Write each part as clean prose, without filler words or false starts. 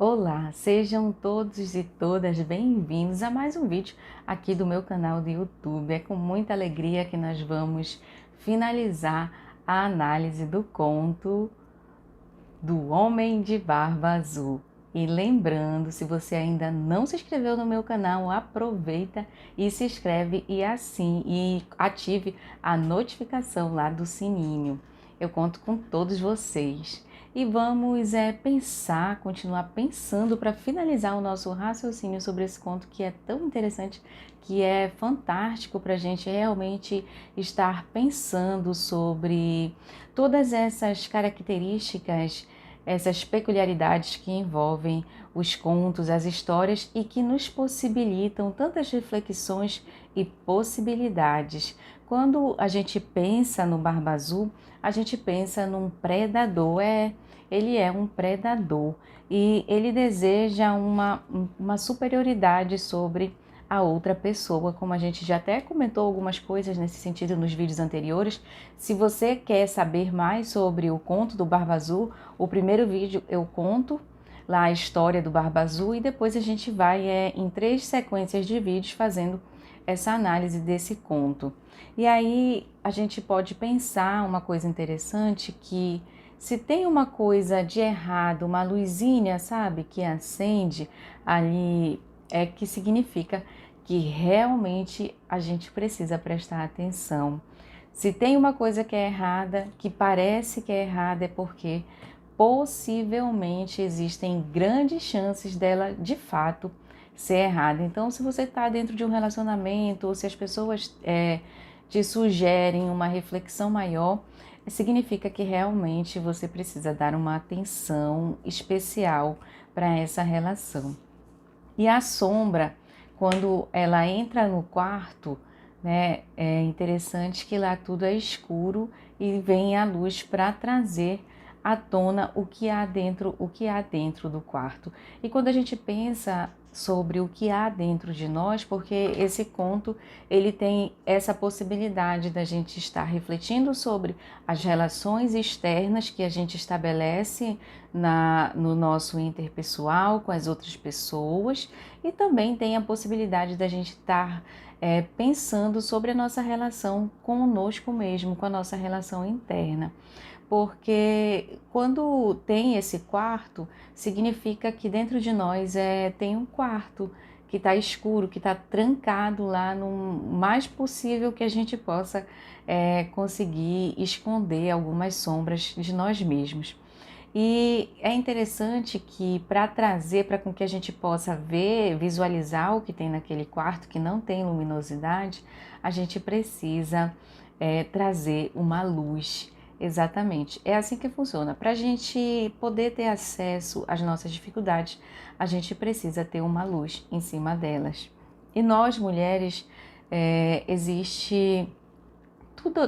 Olá, sejam todos e todas bem-vindos a mais um vídeo aqui do meu canal do YouTube. É com muita alegria que nós vamos finalizar a análise do conto do Homem de Barba Azul. E lembrando, se você ainda não se inscreveu no meu canal, aproveita e se inscreve e ative a notificação lá do sininho. Eu conto com todos vocês. E vamos continuar pensando para finalizar o nosso raciocínio sobre esse conto que é tão interessante, que é fantástico para a gente realmente estar pensando sobre todas essas características, essas peculiaridades que envolvem os contos, as histórias e que nos possibilitam tantas reflexões e possibilidades. Quando a gente pensa no Barba Azul, a gente pensa num predador, ele é um predador e ele deseja uma superioridade sobre a outra pessoa, como a gente já até comentou algumas coisas nesse sentido nos vídeos anteriores. Se você quer saber mais sobre o conto do Barba Azul, o primeiro vídeo eu conto lá a história do Barba Azul e depois a gente vai em 3 sequências de vídeos fazendo essa análise desse conto. E aí a gente pode pensar uma coisa interessante, que se tem uma coisa de errado, uma luzinha, sabe, que acende ali, é que significa que realmente a gente precisa prestar atenção. Se tem uma coisa que é errada, que parece que é errada, é porque possivelmente existem grandes chances dela de fato ser errada. Então, se você está dentro de um relacionamento ou se as pessoas te sugerem uma reflexão maior, significa que realmente você precisa dar uma atenção especial para essa relação. E a sombra, quando ela entra no quarto, né, é interessante que lá tudo é escuro e vem a luz para trazer à tona o que há dentro do quarto. E quando a gente pensa sobre o que há dentro de nós, porque esse conto ele tem essa possibilidade da gente estar refletindo sobre as relações externas que a gente estabelece no nosso interpessoal com as outras pessoas, e também tem a possibilidade da gente estar pensando sobre a nossa relação conosco mesmo, com a nossa relação interna. Porque quando tem esse quarto, significa que dentro de nós tem um quarto que está escuro, que está trancado lá no mais possível que a gente possa conseguir esconder algumas sombras de nós mesmos. E é interessante que para com que a gente possa visualizar o que tem naquele quarto que não tem luminosidade, a gente precisa trazer uma luz. Exatamente, é assim que funciona. Para a gente poder ter acesso às nossas dificuldades, a gente precisa ter uma luz em cima delas. E nós, mulheres, existe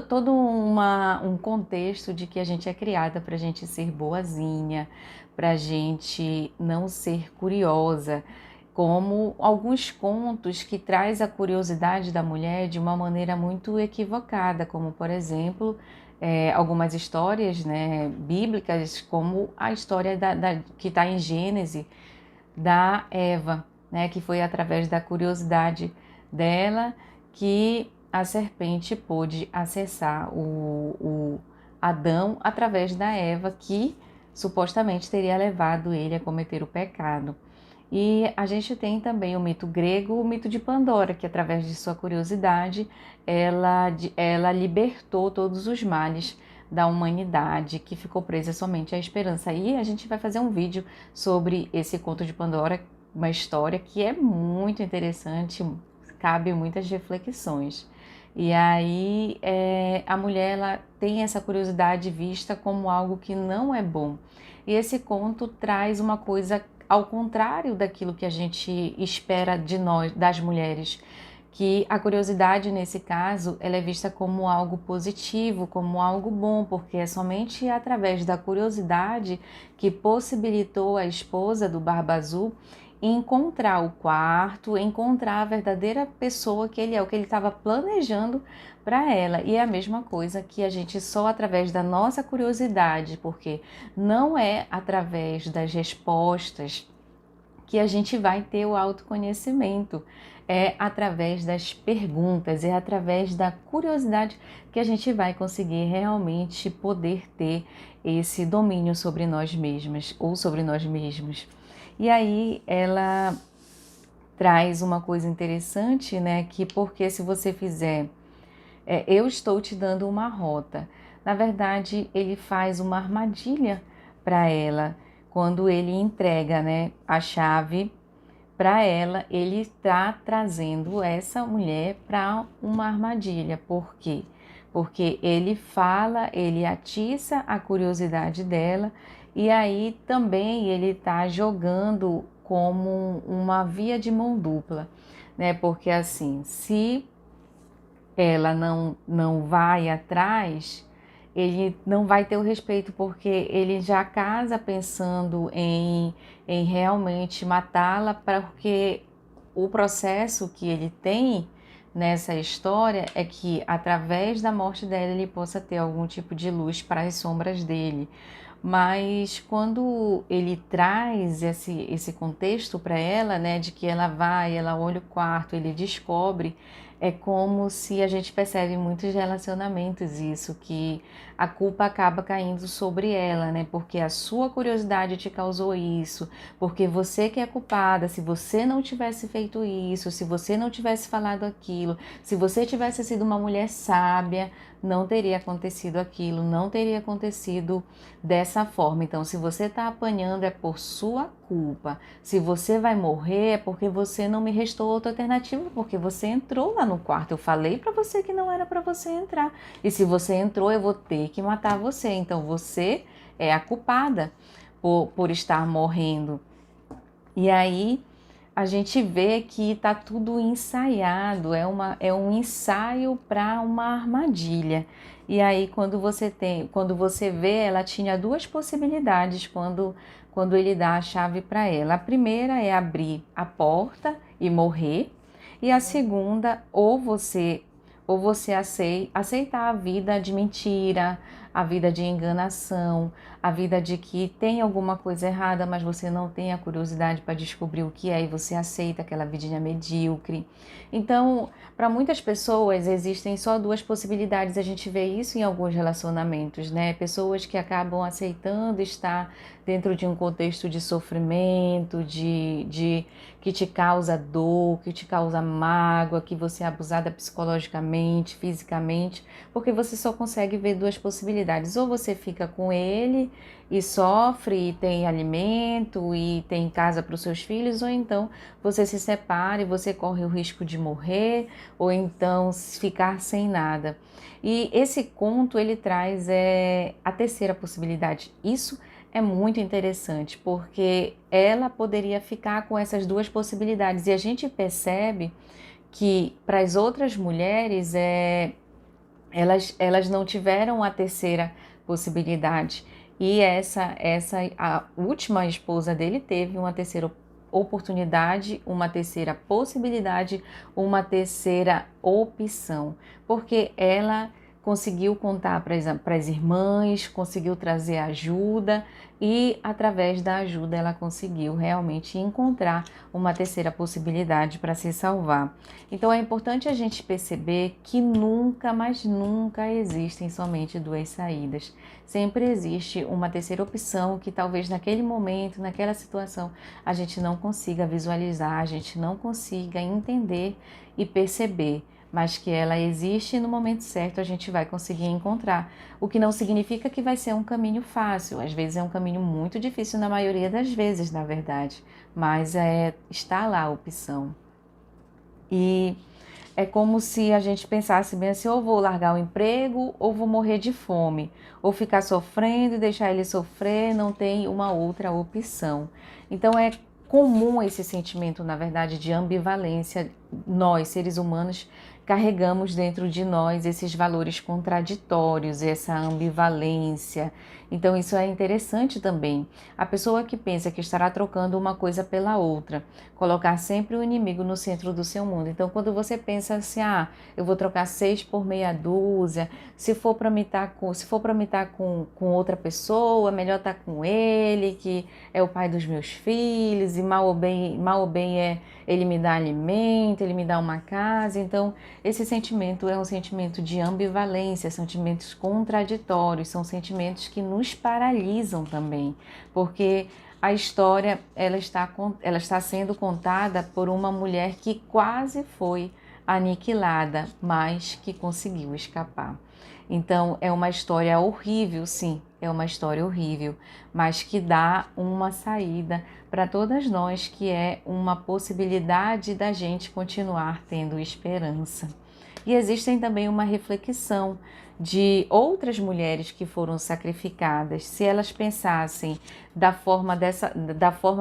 todo um contexto de que a gente é criada para a gente ser boazinha, para a gente não ser curiosa, como alguns contos que traz a curiosidade da mulher de uma maneira muito equivocada, como por exemplo, algumas histórias, né, bíblicas, como a história que está em Gênesis, da Eva, né, que foi através da curiosidade dela que a serpente pôde acessar o Adão através da Eva, que supostamente teria levado ele a cometer o pecado. E a gente tem também o mito grego, o mito de Pandora, que através de sua curiosidade, ela libertou todos os males da humanidade, que ficou presa somente à esperança. E a gente vai fazer um vídeo sobre esse conto de Pandora, uma história que é muito interessante, cabe muitas reflexões. E aí a mulher ela tem essa curiosidade vista como algo que não é bom. E esse conto traz uma coisa ao contrário daquilo que a gente espera de nós, das mulheres, que a curiosidade nesse caso ela é vista como algo positivo, como algo bom, porque é somente através da curiosidade que possibilitou a esposa do Barba Azul encontrar o quarto, encontrar a verdadeira pessoa que ele é, o que ele estava planejando para ela. E é a mesma coisa que a gente só através da nossa curiosidade, porque não é através das respostas que a gente vai ter o autoconhecimento. É através das perguntas, é através da curiosidade que a gente vai conseguir realmente poder ter esse domínio sobre nós mesmas ou sobre nós mesmos. E aí ela traz uma coisa interessante, né? Que porque se você fizer, eu estou te dando uma rota. Na verdade, ele faz uma armadilha para ela. Quando ele entrega, né, a chave para ela, ele está trazendo essa mulher para uma armadilha. Por quê? Porque ele fala, ele atiça a curiosidade dela e aí também ele está jogando como uma via de mão dupla, né? Porque assim, se ela não vai atrás, ele não vai ter o respeito, porque ele já casa pensando em realmente matá-la, porque o processo que ele tem nessa história é que através da morte dela ele possa ter algum tipo de luz para as sombras dele. Mas quando ele traz esse contexto para ela, né, de que ela vai, ela olha o quarto, ele descobre, é como se a gente percebe em muitos relacionamentos isso, que a culpa acaba caindo sobre ela, né, porque a sua curiosidade te causou isso, porque você que é culpada, se você não tivesse feito isso, se você não tivesse falado aquilo, se você tivesse sido uma mulher sábia, não teria acontecido aquilo, não teria acontecido dessa forma. Então, se você está apanhando é por sua culpa. Se você vai morrer é porque você não me restou outra alternativa, porque você entrou lá no quarto. Eu falei para você que não era para você entrar. E se você entrou, eu vou ter que matar você. Então, você é a culpada por estar morrendo. E aí a gente vê que está tudo ensaiado, é um ensaio para uma armadilha. E aí quando você vê, ela tinha duas possibilidades quando ele dá a chave para ela. A primeira é abrir a porta e morrer, e a segunda, ou você aceitar a vida de mentira, a vida de enganação, a vida de que tem alguma coisa errada, mas você não tem a curiosidade para descobrir o que é e você aceita aquela vidinha medíocre. Então, para muitas pessoas existem só duas possibilidades. A gente vê isso em alguns relacionamentos, né? Pessoas que acabam aceitando estar dentro de um contexto de sofrimento, que te causa dor, que te causa mágoa, que você é abusada psicologicamente, fisicamente, porque você só consegue ver duas possibilidades. Ou você fica com ele e sofre e tem alimento e tem casa para os seus filhos, ou então você se separa e você corre o risco de morrer, ou então ficar sem nada. E esse conto ele traz a terceira possibilidade. Isso é muito interessante, porque ela poderia ficar com essas duas possibilidades. E a gente percebe que para as outras mulheres elas não tiveram a terceira possibilidade. E a última esposa dele teve uma terceira oportunidade, uma terceira possibilidade, uma terceira opção, porque ela conseguiu contar para as irmãs, conseguiu trazer ajuda e através da ajuda ela conseguiu realmente encontrar uma terceira possibilidade para se salvar. Então é importante a gente perceber que nunca, mas nunca existem somente duas saídas. Sempre existe uma terceira opção que talvez naquele momento, naquela situação, a gente não consiga visualizar, a gente não consiga entender e perceber, mas que ela existe e no momento certo a gente vai conseguir encontrar. O que não significa que vai ser um caminho fácil, às vezes é um caminho muito difícil na maioria das vezes, na verdade, mas está lá a opção. E é como se a gente pensasse bem assim, ou vou largar o emprego, ou vou morrer de fome, ou ficar sofrendo e deixar ele sofrer, não tem uma outra opção. Então é comum esse sentimento, na verdade, de ambivalência nós, seres humanos, carregamos dentro de nós esses valores contraditórios, essa ambivalência. Então isso é interessante também. A pessoa que pensa que estará trocando uma coisa pela outra, colocar sempre o inimigo no centro do seu mundo. Então quando você pensa assim, eu vou trocar 6 por meia dúzia, se for para me estar com outra pessoa, melhor estar com ele, que é o pai dos meus filhos, e mal ou bem ele me dá alimento, ele me dá uma casa. Então esse sentimento é um sentimento de ambivalência, sentimentos contraditórios, são sentimentos que nos paralisam também, porque a história ela está sendo contada por uma mulher que quase foi aniquilada, mas que conseguiu escapar. Então é uma história horrível, sim, é uma história horrível, mas que dá uma saída para todas nós, que é uma possibilidade da gente continuar tendo esperança. E existem também uma reflexão de outras mulheres que foram sacrificadas, se elas pensassem da forma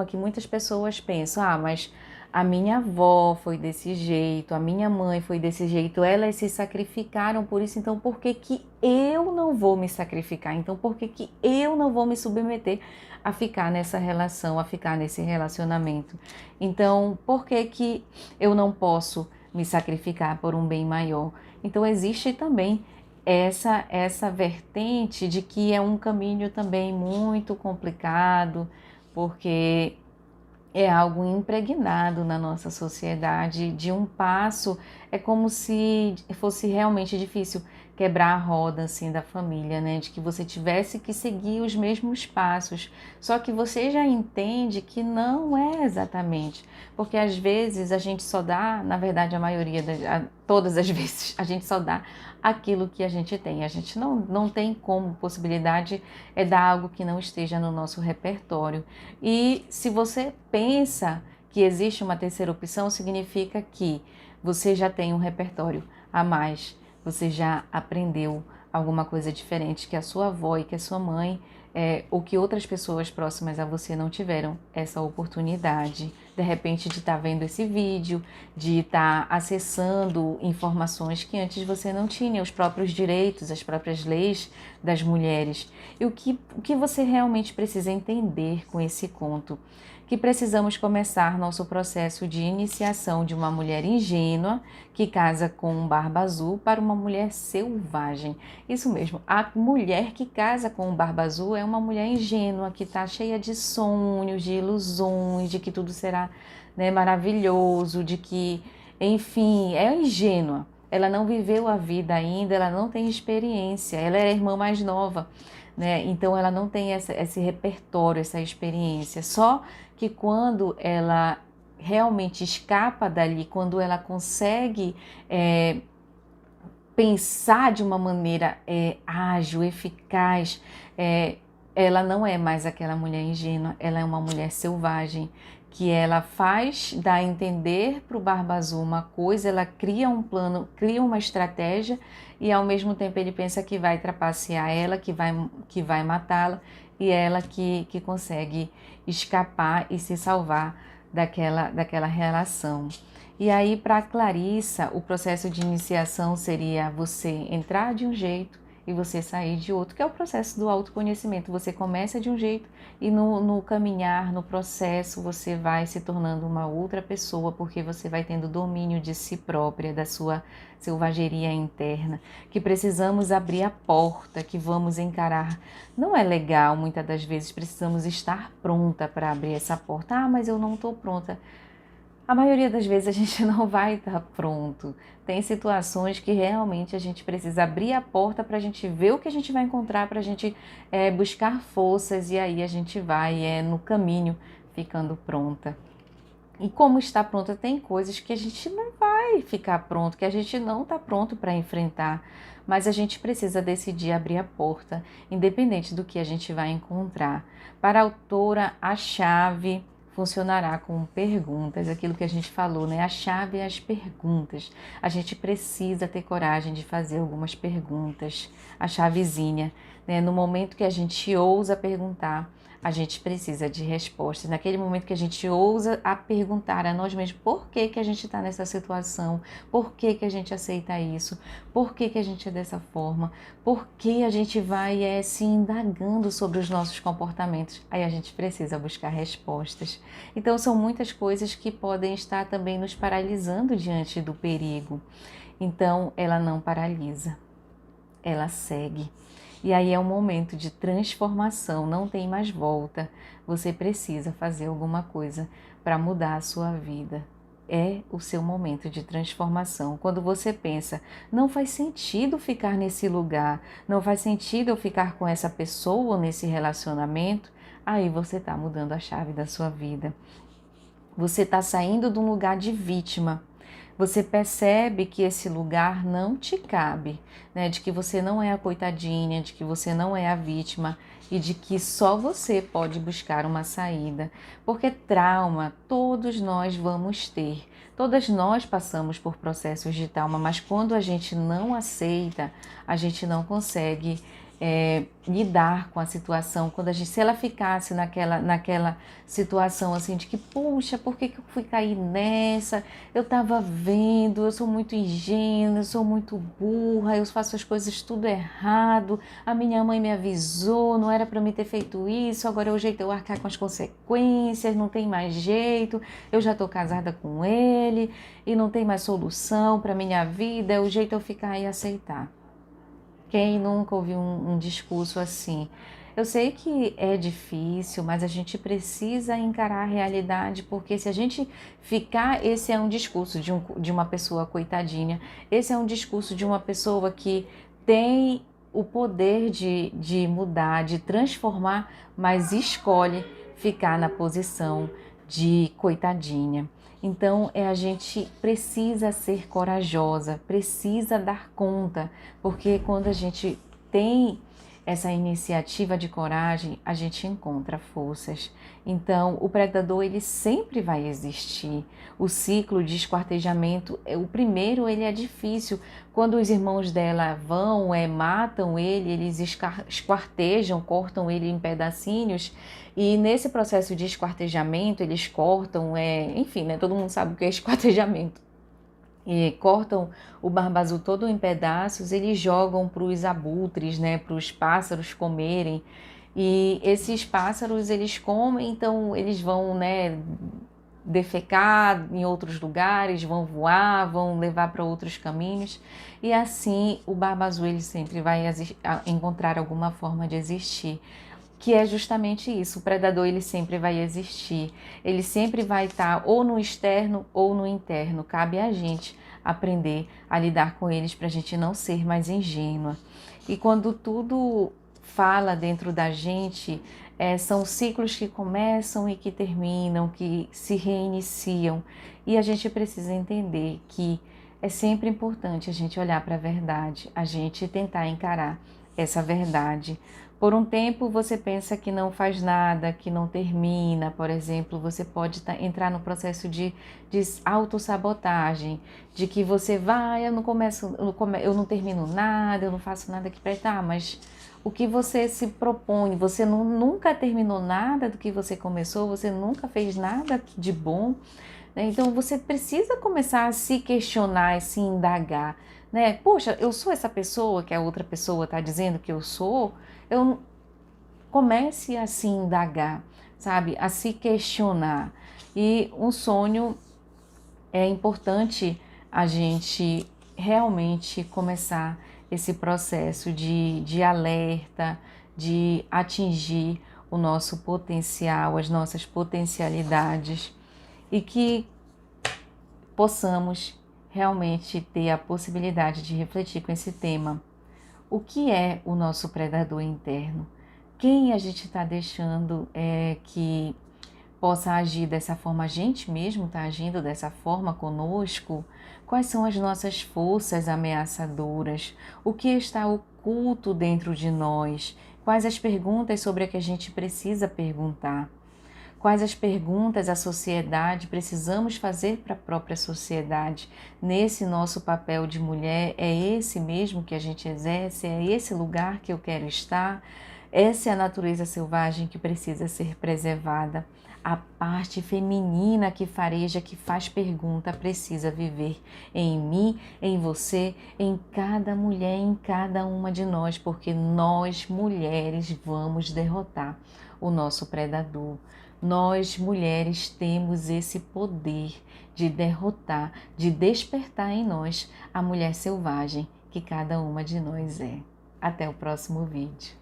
que muitas pessoas pensam, mas a minha avó foi desse jeito, a minha mãe foi desse jeito, elas se sacrificaram por isso, então por que que eu não vou me sacrificar? Então por que que eu não vou me submeter a ficar nessa relação, a ficar nesse relacionamento? Então por que que eu não posso me sacrificar por um bem maior? Então existe também essa vertente de que é um caminho também muito complicado, porque é algo impregnado na nossa sociedade. De um passo, é como se fosse realmente difícil quebrar a roda assim da família, né? De que você tivesse que seguir os mesmos passos. Só que você já entende que não é exatamente, porque às vezes a gente só dá, na verdade todas as vezes, a gente só dá aquilo que a gente tem. A gente não tem como possibilidade dar algo que não esteja no nosso repertório. E se você pensa que existe uma terceira opção, significa que você já tem um repertório a mais, você já aprendeu alguma coisa diferente que a sua avó e que a sua mãe, ou que outras pessoas próximas a você não tiveram essa oportunidade, de repente, de estar vendo esse vídeo, de estar acessando informações que antes você não tinha, os próprios direitos, as próprias leis das mulheres. E o que você realmente precisa entender com esse conto? Que precisamos começar nosso processo de iniciação de uma mulher ingênua que casa com um barba azul para uma mulher selvagem. Isso mesmo, a mulher que casa com um barba azul é uma mulher ingênua, que está cheia de sonhos, de ilusões, de que tudo será, né, maravilhoso, de que, enfim, é ingênua. Ela não viveu a vida ainda, ela não tem experiência, ela é a irmã mais nova, né? Então ela não tem esse repertório, essa experiência. Só que quando ela realmente escapa dali, quando ela consegue pensar de uma maneira ágil, eficaz, ela não é mais aquela mulher ingênua, ela é uma mulher selvagem, que ela dá a entender para o Barba Azul uma coisa, ela cria um plano, cria uma estratégia, e ao mesmo tempo ele pensa que vai trapacear ela, que vai matá-la, e ela que consegue escapar e se salvar daquela relação. E aí, para Clarissa, o processo de iniciação seria você entrar de um jeito e você sair de outro, que é o processo do autoconhecimento. Você começa de um jeito e no caminhar, no processo, você vai se tornando uma outra pessoa, porque você vai tendo domínio de si própria, da sua selvageria interna, que precisamos abrir a porta, que vamos encarar. Não é legal, muitas das vezes precisamos estar pronta para abrir essa porta. Mas eu não estou pronta. A maioria das vezes a gente não vai estar pronto. Tem situações que realmente a gente precisa abrir a porta para a gente ver o que a gente vai encontrar, para a gente buscar forças, e aí a gente vai no caminho ficando pronta. E como está pronta, tem coisas que a gente não vai ficar pronto, que a gente não está pronto para enfrentar, mas a gente precisa decidir abrir a porta, independente do que a gente vai encontrar. Para a autora, a chave funcionará com perguntas, aquilo que a gente falou, né? A chave é as perguntas. A gente precisa ter coragem de fazer algumas perguntas, a chavezinha, né? No momento que a gente ousa perguntar, a gente precisa de respostas. Naquele momento que a gente ousa a perguntar a nós mesmos por que que a gente está nessa situação, por que que a gente aceita isso, por que que a gente é dessa forma, por que a gente vai se indagando sobre os nossos comportamentos. Aí a gente precisa buscar respostas. Então são muitas coisas que podem estar também nos paralisando diante do perigo. Então ela não paralisa, ela segue. E aí é um momento de transformação, não tem mais volta. Você precisa fazer alguma coisa para mudar a sua vida. É o seu momento de transformação. Quando você pensa, não faz sentido ficar nesse lugar, não faz sentido eu ficar com essa pessoa nesse relacionamento, aí você está mudando a chave da sua vida. Você está saindo de um lugar de vítima. Você percebe que esse lugar não te cabe, né? De que você não é a coitadinha, de que você não é a vítima e de que só você pode buscar uma saída. Porque trauma todos nós vamos ter. Todas nós passamos por processos de trauma, mas quando a gente não aceita, a gente não consegue lidar com a situação. Quando a gente, se ela ficasse naquela situação assim de que, puxa, por que eu fui cair nessa? Eu estava vendo, eu sou muito ingênua, eu sou muito burra, eu faço as coisas tudo errado, a minha mãe me avisou, não era para me ter feito isso, agora é o jeito de eu arcar com as consequências, não tem mais jeito, eu já estou casada com ele e não tem mais solução para minha vida, é o jeito de eu ficar e aceitar. Quem nunca ouviu um discurso assim? Eu sei que é difícil, mas a gente precisa encarar a realidade, porque se a gente ficar, esse é um discurso de uma pessoa coitadinha, esse é um discurso de uma pessoa que tem o poder de mudar, de transformar, mas escolhe ficar na posição de coitadinha. Então, a gente precisa ser corajosa, precisa dar conta, porque quando a gente tem essa iniciativa de coragem, a gente encontra forças. Então, o predador, ele sempre vai existir. O ciclo de esquartejamento, o primeiro, ele é difícil. Quando os irmãos dela vão, matam ele, eles esquartejam, cortam ele em pedacinhos, e nesse processo de esquartejamento, eles cortam, enfim, né, todo mundo sabe o que é esquartejamento. E cortam o Barba Azul todo em pedaços, eles jogam para os abutres, né, para os pássaros comerem. E esses pássaros, eles comem, então eles vão, né, defecar em outros lugares, vão voar, vão levar para outros caminhos. E assim o Barba Azul, ele sempre vai encontrar alguma forma de existir. Que é justamente isso, o predador, ele sempre vai existir, ele sempre vai estar ou no externo ou no interno, cabe a gente aprender a lidar com eles para a gente não ser mais ingênua. E quando tudo fala dentro da gente, são ciclos que começam e que terminam, que se reiniciam, e a gente precisa entender que é sempre importante a gente olhar para a verdade, a gente tentar encarar essa verdade. Por um tempo você pensa que não faz nada, que não termina, por exemplo, você pode entrar no processo de autossabotagem, de que você vai, eu não termino nada, eu não faço nada que presta, mas o que você se propõe, você nunca terminou nada do que você começou, você nunca fez nada de bom, né? Então você precisa começar a se questionar e se indagar, né? Poxa, eu sou essa pessoa que a outra pessoa está dizendo que eu sou? Eu comece a se indagar, sabe? A se questionar. E um sonho, é importante a gente realmente começar esse processo de alerta, de atingir o nosso potencial, as nossas potencialidades, e que possamos realmente ter a possibilidade de refletir com esse tema. O que é o nosso predador interno? Quem a gente está deixando que possa agir dessa forma? A gente mesmo está agindo dessa forma conosco? Quais são as nossas forças ameaçadoras? O que está oculto dentro de nós? Quais as perguntas sobre as que a gente precisa perguntar? Quais as perguntas à sociedade precisamos fazer para a própria sociedade? Nesse nosso papel de mulher, é esse mesmo que a gente exerce? É esse lugar que eu quero estar? Essa é a natureza selvagem que precisa ser preservada. A parte feminina que fareja, que faz pergunta, precisa viver em mim, em você, em cada mulher, em cada uma de nós, porque nós, mulheres, vamos derrotar o nosso predador. Nós, mulheres, temos esse poder de derrotar, de despertar em nós a mulher selvagem que cada uma de nós é. Até o próximo vídeo.